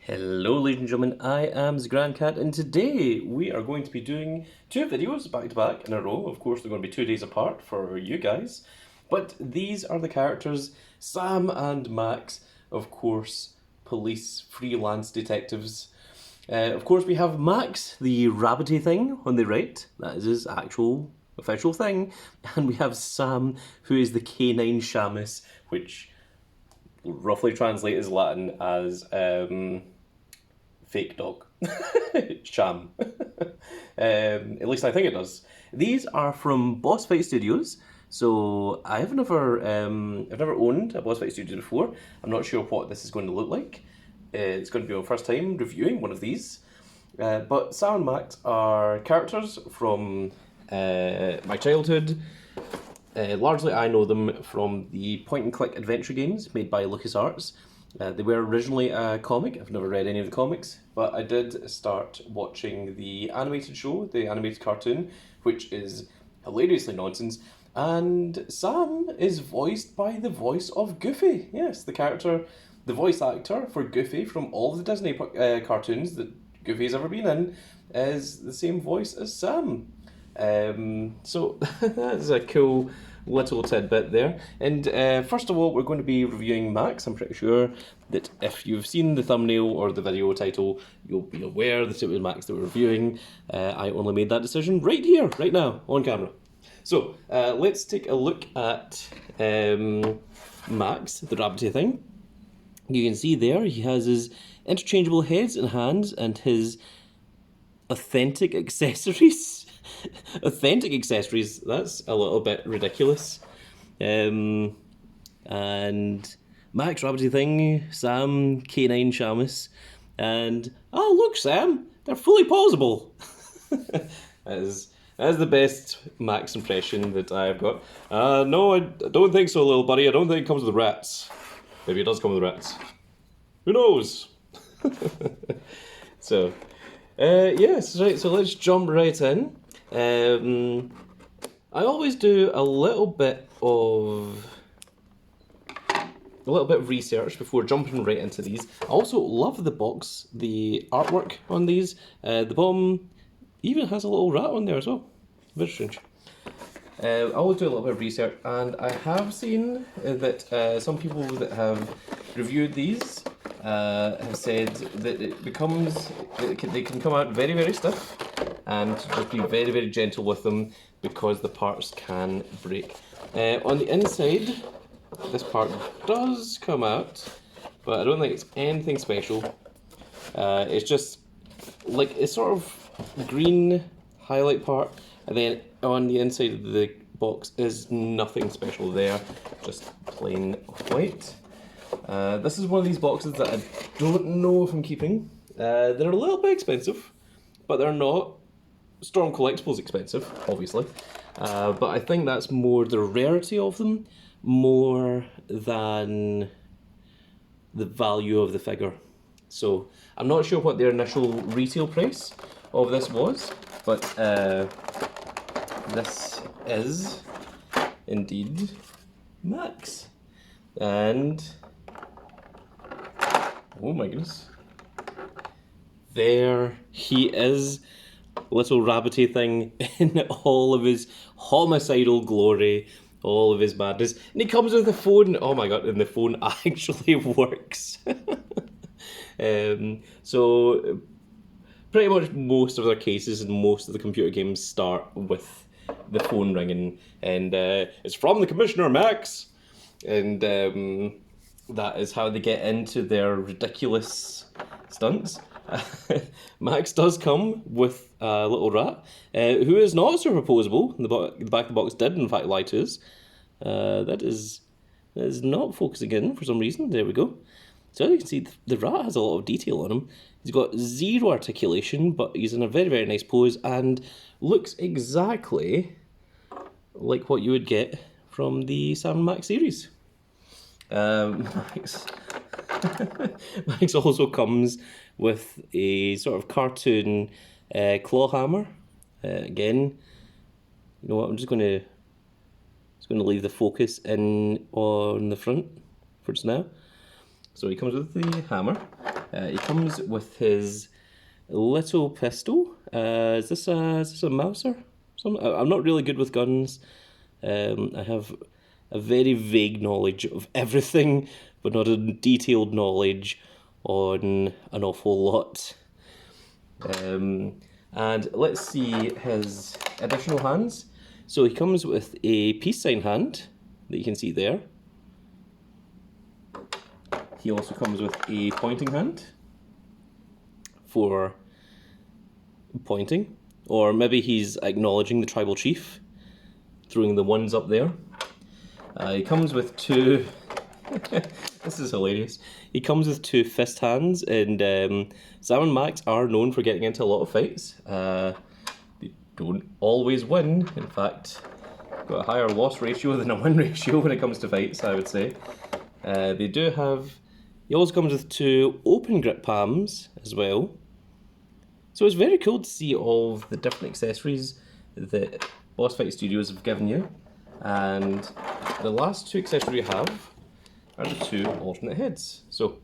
Hello ladies and gentlemen, I am the Grand Cat and today we are going to be doing two videos back to back in a row. Of course they're going to be 2 days apart for you guys. But these are the characters, Sam and Max, of course, police freelance detectives. Of course we have Max, the rabbity thing on the right, that is his actual official thing. And we have Sam, who is the canine shamus, which roughly translates as Latin as fake dog. Sham. At least I think it does. These are from Boss Fight Studios. So I've never owned a Boss Fight Studio before. I'm not sure what this is going to look like. It's going to be my first time reviewing one of these. But Sam and Max are characters from my childhood. Largely I know them from the point-and-click adventure games made by LucasArts. They were originally a comic. I've never read any of the comics, but I did start watching the animated show, the animated cartoon, which is hilariously nonsense. And Sam is voiced by the voice of Goofy. Yes, the voice actor for Goofy from all of the Disney cartoons that Goofy's ever been in is the same voice as Sam. So that's a cool little tidbit there. And first of all, we're going to be reviewing Max. I'm pretty sure that if you've seen the thumbnail or the video title, you'll be aware that it was Max that we're reviewing. I only made that decision right here, right now, on camera. So let's take a look at Max, the rabbity thing. You can see there he has his interchangeable heads and hands and his authentic accessories. Authentic accessories, that's a little bit ridiculous. And Max Rabbity Thing, Sam Canine Shamus, and oh look Sam, they're fully pausable. that is the best Max impression that I've got. No, I don't think so, little buddy. I don't think it comes with rats. Maybe it does come with rats. Who knows? So, yes, right, so let's jump right in. I always do a little bit of research before jumping right into these. I also love the box, the artwork on these. The bottom even has a little rat on there as well. Very strange. I always do a little bit of research, and I have seen that some people that have reviewed these have said that they can come out very, very stiff, and just be very, very gentle with them because the parts can break. On the inside, this part does come out, but I don't think it's anything special. It's just like a sort of green highlight part, and then on the inside of the box is nothing special there, just plain white. This is one of these boxes that I don't know if I'm keeping. They're a little bit expensive, but they're not Storm Collectibles expensive, obviously. But I think that's more the rarity of them, more than the value of the figure. So I'm not sure what their initial retail price of this was, but this is indeed Max. And oh my goodness, there he is, little rabbity thing in all of his homicidal glory, all of his madness. And he comes with a phone. Oh my god, and the phone actually works. So pretty much most of their cases and most of the computer games start with the phone ringing, and it's from the Commissioner, Max. And that is how they get into their ridiculous stunts. Max does come with a little rat, who is not superposable. The back of the box did in fact lie to us. That is not focusing in for some reason. There we go. So as you can see, the rat has a lot of detail on him. He's got zero articulation, but he's in a very, very nice pose and looks exactly like what you would get from the Sam and Max series. Max also comes with a sort of cartoon claw hammer. Again, you know what? I'm just going to leave the focus in on the front for just now. So he comes with the hammer, He comes with his little pistol. Is this a Mauser? I'm not really good with guns. I have a very vague knowledge of everything, but not a detailed knowledge on an awful lot. And let's see his additional hands. So he comes with a peace sign hand that you can see there. He also comes with a pointing hand for pointing, or maybe he's acknowledging the tribal chief, throwing the ones up there. He comes with two. This is hilarious. He comes with two fist hands, and Sam and Max are known for getting into a lot of fights. They don't always win. In fact, got a higher loss ratio than a win ratio when it comes to fights, I would say. They do have. He also comes with two open grip palms as well. So it's very cool to see all of the different accessories that Boss Fight Studios have given you. And the last two accessories you have are the two alternate heads. So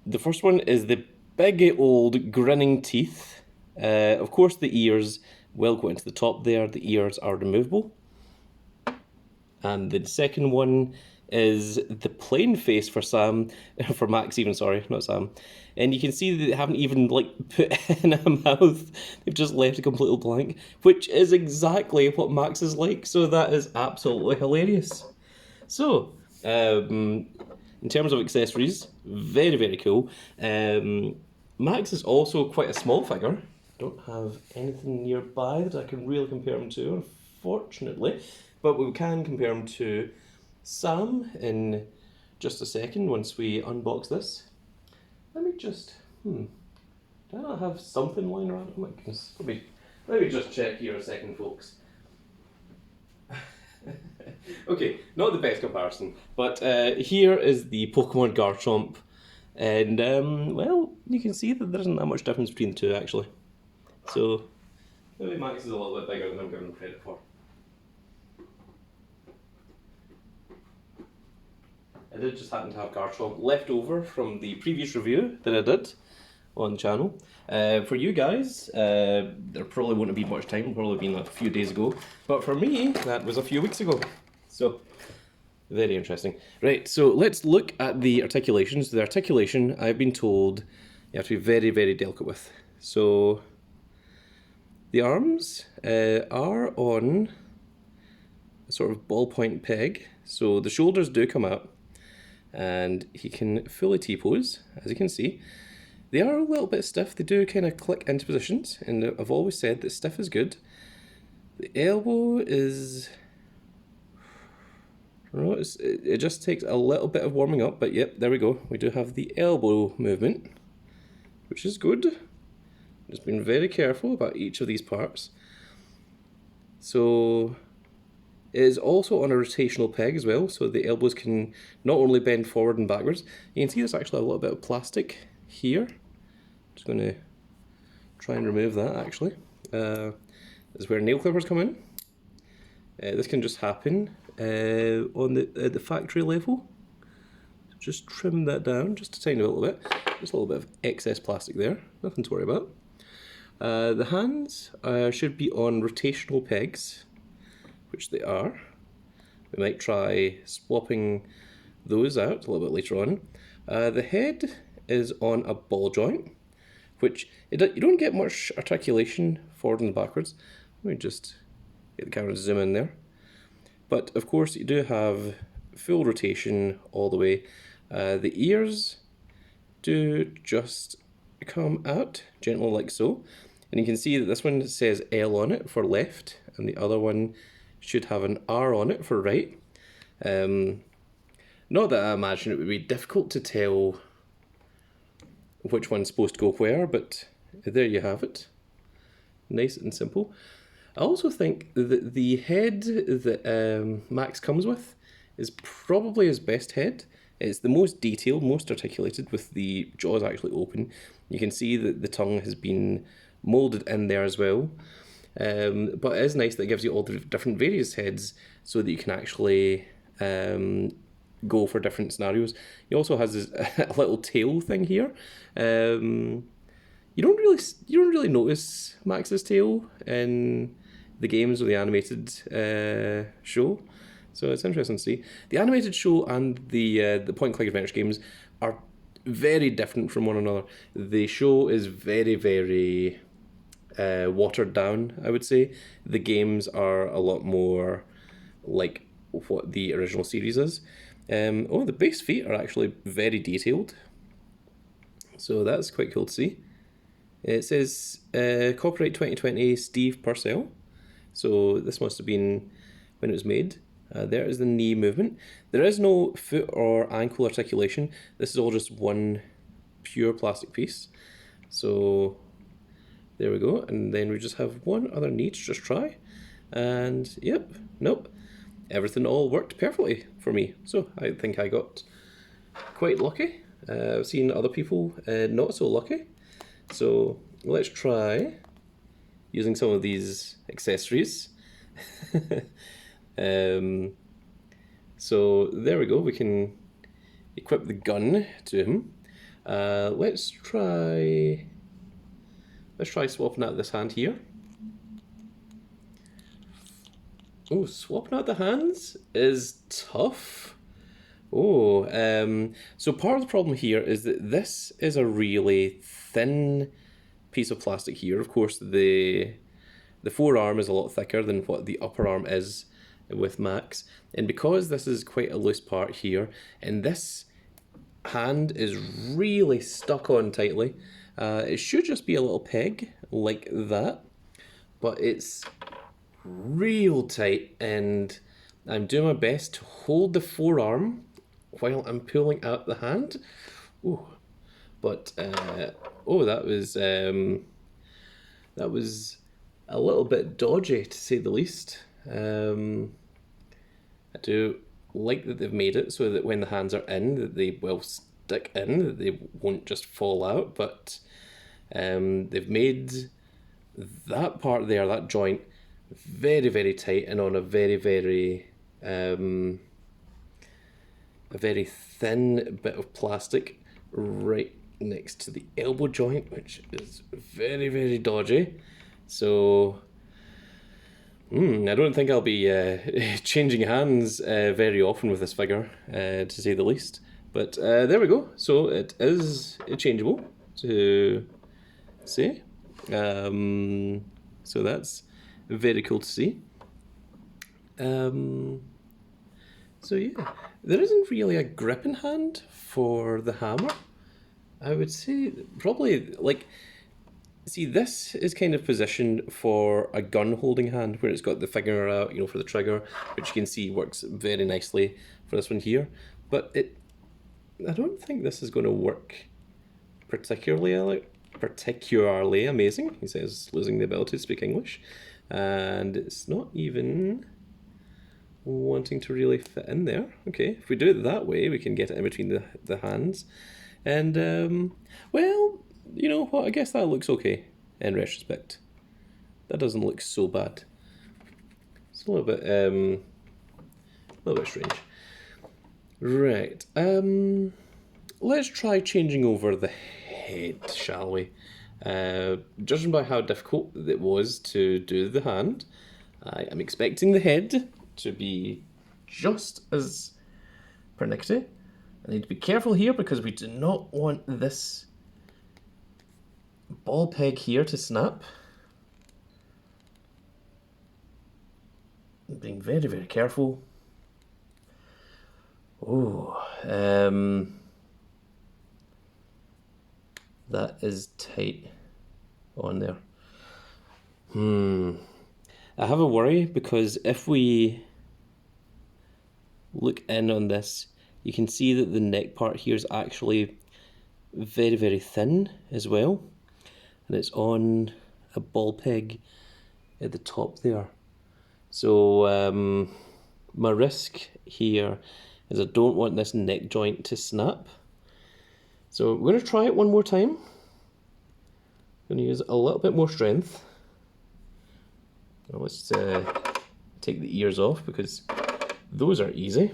the first one is the big old grinning teeth. Of course the ears will go into the top there. The ears are removable. And the second one is the plain face for Sam, for Max even, sorry, not Sam. And you can see that they haven't even like put in a mouth, they've just left a completely blank, which is exactly what Max is like, so that is absolutely hilarious. So, in terms of accessories, very, very cool. Max is also quite a small figure. Don't have anything nearby that I can really compare him to, unfortunately, but we can compare him to Sam in just a second once we unbox this. Let me just, do I not have something lying around? Oh my goodness, let me just check here a second, folks. Okay, not the best comparison, but here is the Pokemon Garchomp, and well, you can see that there isn't that much difference between the two actually. So, maybe Max is a little bit bigger than I'm giving him credit for. I did just happen to have Garchomp left over from the previous review that I did on the channel. For you guys, there probably wouldn't be much time, probably been like a few days ago, but for me, that was a few weeks ago. So, very interesting. Right, so let's look at the articulations. The articulation, I've been told, you have to be very, very delicate with. So, the arms are on a sort of ballpoint peg, so the shoulders do come out, and he can fully T-pose, as you can see. They are a little bit stiff, they do kind of click into positions, and I've always said that stiff is good. The elbow is, I don't know, it just takes a little bit of warming up, but yep, there we go. We do have the elbow movement, which is good. Just been very careful about each of these parts. So it is also on a rotational peg as well, so the elbows can not only bend forward and backwards. You can see there's actually a little bit of plastic here. Just going to try and remove that actually. This is where nail clippers come in. This can just happen on the factory level. Just trim that down just a tiny little bit. Just a little bit of excess plastic there, nothing to worry about. The hands should be on rotational pegs, which they are. We might try swapping those out a little bit later on. The head is on a ball joint, which you don't get much articulation forward and backwards. Let me just get the camera to zoom in there. But of course you do have full rotation all the way. The ears do just come out gently like so. And you can see that this one says L on it for left, and the other one should have an R on it for right. Not that I imagine it would be difficult to tell which one's supposed to go where, but there you have it. Nice and simple. I also think that the head that Max comes with is probably his best head. It's the most detailed, most articulated, with the jaws actually open. You can see that the tongue has been moulded in there as well. But it is nice that it gives you all the different various heads so that you can actually go for different scenarios. He also has this a little tail thing here. You don't really notice Max's tail in the games or the animated show, so it's interesting to see. The animated show and the point and click adventure games are very different from one another. The show is very, very watered down, I would say. The games are a lot more like what the original series is. The base feet are actually very detailed, so that's quite cool to see. It says copyright 2020 Steve Purcell, so this must have been when it was made. There is the knee movement. There is no foot or ankle articulation. This is all just one pure plastic piece. So there we go. And then we just have one other knee to just try. And yep, nope. Everything all worked perfectly for me. So I think I got quite lucky. I've seen other people not so lucky. So let's try using some of these accessories. So there we go, we can equip the gun to him. Let's try swapping out this hand here. Oh, swapping out the hands is tough. Oh, so part of the problem here is that this is a really thin piece of plastic here. Of course, the forearm is a lot thicker than what the upper arm is with Max, and because this is quite a loose part here, and this hand is really stuck on tightly, it should just be a little peg like that, but it's real tight, and I'm doing my best to hold the forearm while I'm pulling out the hand. Ooh. But that was a little bit dodgy, to say the least. I do like that they've made it so that when the hands are in, that they will stick in, that they won't just fall out. But they've made that part there, that joint, very, very tight and on a very, very a very thin bit of plastic right next to the elbow joint, which is very, very dodgy. So I don't think I'll be changing hands very often with this figure, to say the least. But there we go. So it is changeable, to say. So that's very cool to see. So yeah, there isn't really a gripping hand for the hammer. I would say probably like, see, this is kind of positioned for a gun holding hand where it's got the finger out, for the trigger, which you can see works very nicely for this one here. But I don't think this is going to work particularly amazing. He says losing the ability to speak English, and it's not even wanting to really fit in there. Okay, if we do it that way, we can get it in between the hands. And, well, you know what, I guess that looks okay in retrospect. That doesn't look so bad. It's a little bit strange. Right, let's try changing over the head, shall we? Judging by how difficult it was to do the hand, I am expecting the head to be just as pernickety. I need to be careful here because we do not want this ball peg here to snap. I'm being very, very careful. Oh, that is tight on there. I have a worry because if we look in on this, you can see that the neck part here is actually very, very thin as well. And it's on a ball peg at the top there. So my risk here is I don't want this neck joint to snap. So we're going to try it one more time. I'm going to use a little bit more strength. Now let's take the ears off because those are easy.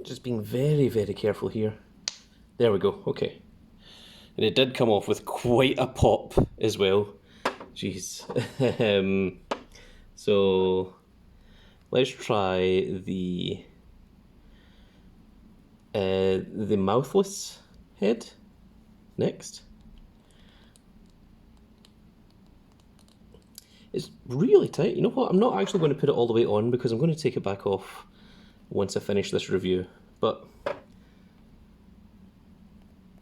Just being very, very careful here. There we go, okay. And it did come off with quite a pop as well. Jeez. So let's try the mouthless head next. It's really tight. You know what? I'm not actually going to put it all the way on because I'm going to take it back off once I finish this review. But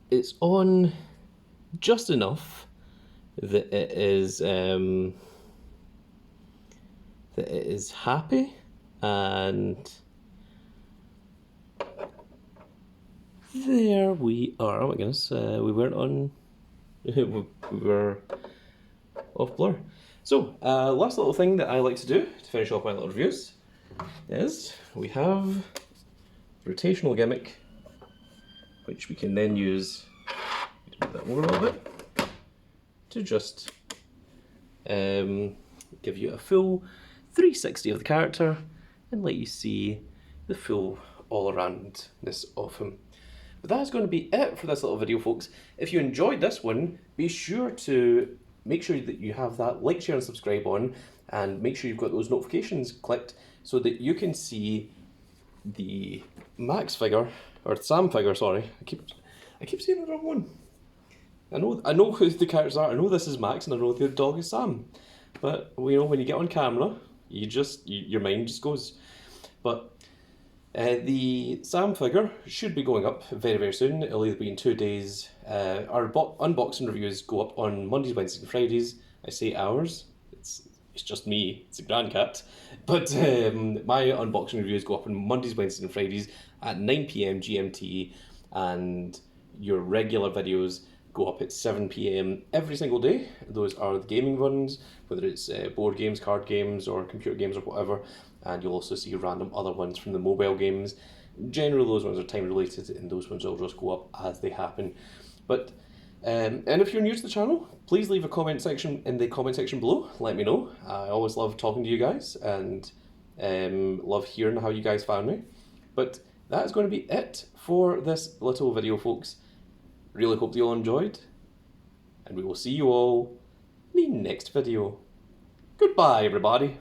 it's on just enough that it is happy, and there we are. Oh my goodness, we weren't on. we were off blur. So, last little thing that I like to do to finish off my little reviews is we have rotational gimmick, which we can then use, move that over a little bit, to just give you a full 360 of the character and let you see the full all-aroundness of him. But that's going to be it for this little video, folks. If you enjoyed this one, be sure to make sure that you have that like, share and subscribe on, and make sure you've got those notifications clicked so that you can see the Max figure, or Sam figure, sorry. I keep saying the wrong one. I know who the characters are. I know this is Max and I know the dog is Sam. But you know, when you get on camera, your mind just goes. But the Sam figure should be going up very, very soon. It'll either be in 2 days. Our unboxing reviews go up on Mondays, Wednesdays and Fridays. I say ours. It's just me. It's a grand cat. But my unboxing reviews go up on Mondays, Wednesdays and Fridays at 9 PM GMT. And your regular videos go up at 7 PM every single day. Those are the gaming ones, whether it's board games, card games, or computer games or whatever. And you'll also see random other ones from the mobile games. Generally, those ones are time related, and those ones will just go up as they happen. But and if you're new to the channel, please leave a comment section in the comment section below. Let me know. I always love talking to you guys and love hearing how you guys found me. But that is going to be it for this little video, folks. Really hope you all enjoyed, and we will see you all in the next video. Goodbye, everybody.